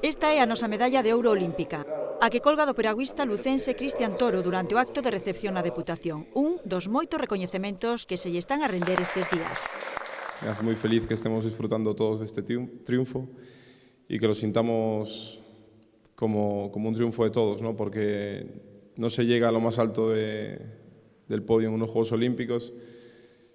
Esta é a nosa medalla de ouro olímpica, a que colga do piragüista lucense Cristian Toro durante o acto de recepción na Deputación, un dos moitos recoñecementos que se lle están a render estes días. Me hace muy feliz que estemos disfrutando todos de este triunfo y que lo sintamos como un triunfo de todos, ¿no? Porque no se llega a lo más alto del podio en unos Juegos Olímpicos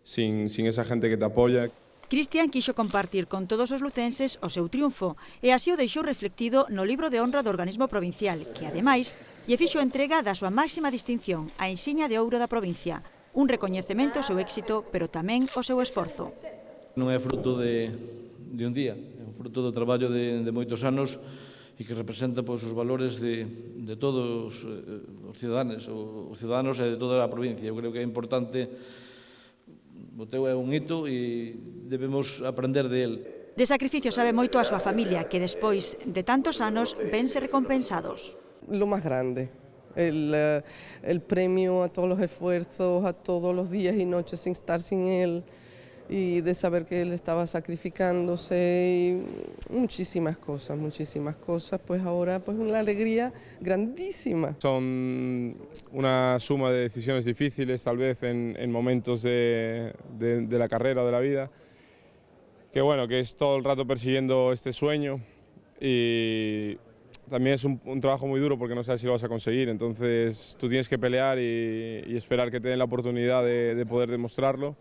sin esa gente que te apoya. Cristian quixo compartir con todos os lucenses o seu triunfo e así o deixou reflectido no libro de honra do organismo provincial, que, ademais, lle fixo entrega da súa máxima distinción, a insignia de ouro da provincia, un recoñecemento ao seu éxito, pero tamén ao seu esforzo. Non é fruto de un día, é un fruto do traballo de moitos anos e que representa os valores de todos os ciudadanos e de toda a provincia. Eu creo que é importante. O teu é un hito e debemos aprender de él. De sacrificio sabe moito a súa familia, que despois de tantos anos vense recompensados. Lo más grande, el premio a todos los esfuerzos, a todos los días y noches sin estar sin él, y de saber que él estaba sacrificándose y muchísimas cosas, pues ahora pues una alegría grandísima. Son una suma de decisiones difíciles, tal vez en momentos de la carrera, de la vida, que bueno, que es todo el rato persiguiendo este sueño y también es un trabajo muy duro porque no sabes si lo vas a conseguir, entonces tú tienes que pelear y esperar que te den la oportunidad de poder demostrarlo.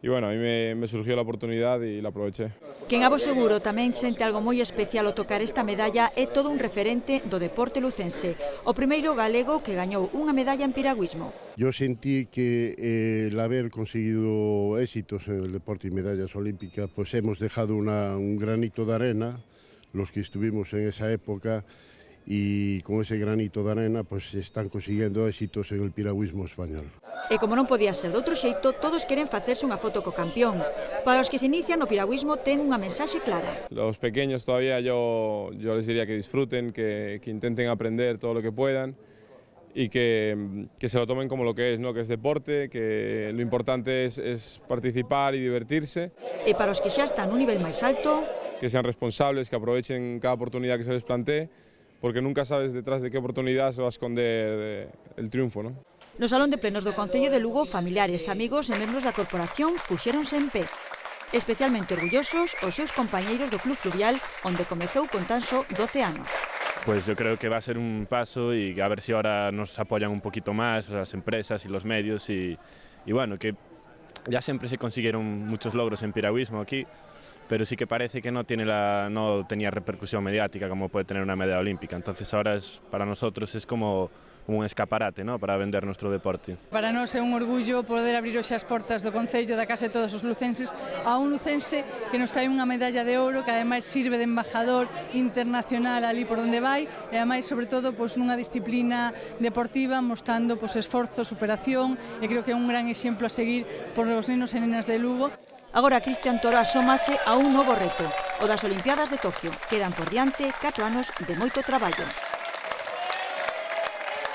E, bueno, a mí me surgió la oportunidad e la aproveché. Quen a bo seguro tamén sente algo moi especial ao tocar esta medalla é todo un referente do deporte lucense, o primeiro galego que gañou unha medalla en piragüismo. Yo sentí que el haber conseguido éxitos en el deporte y medallas olímpicas, pues hemos dejado un granito de arena, los que estuvimos en esa época, y con ese granito de arena pues están consiguiendo éxitos en el piragüismo español. E como non podía ser de outro xeito, todos queren facerse unha foto co campeón. Para os que se inician no piragüismo ten unha mensaxe clara. Los pequeños todavía yo les diría que disfruten, que intenten aprender todo lo que puedan y que se lo tomen como lo que es, ¿no? Que es deporte, que lo importante es participar y divertirse. E para os que xa están nun nivel máis alto, que sean responsables, que aprovechen cada oportunidad que se les plantee, porque nunca sabes detrás de qué oportunidad se va a esconder el triunfo, ¿no? No Salón de Plenos do Concello de Lugo, familiares, amigos e membros da corporación puxéronse en pé. Especialmente orgullosos os seus compañeiros do Club Fluvial, onde comezou con tan só 12 anos. Pues yo creo que va a ser un paso y a ver si ahora nos apoyan un poquito más las empresas y los medios y bueno, que ya siempre se consiguieron muchos logros en piragüismo aquí, pero sí que parece que no tenía repercusión mediática como puede tener una medalla olímpica. Entonces ahora para nosotros es como un escaparate, ¿no? Para vender nuestro deporte. Para nós é un orgullo poder abrir hoxe as portas do Concello da Casa de todos os lucenses a un lucense que nos trae unha medalla de ouro que ademais sirve de embajador internacional ali por onde vai e ademais sobre todo nunha disciplina deportiva mostrando esforzo, superación e creo que é un gran exemplo a seguir por os nenos e nenas de Lugo. Agora Cristian Toro asómase a un novo reto, o das Olimpiadas de Tokio. Quedan por diante 4 anos de moito traballo.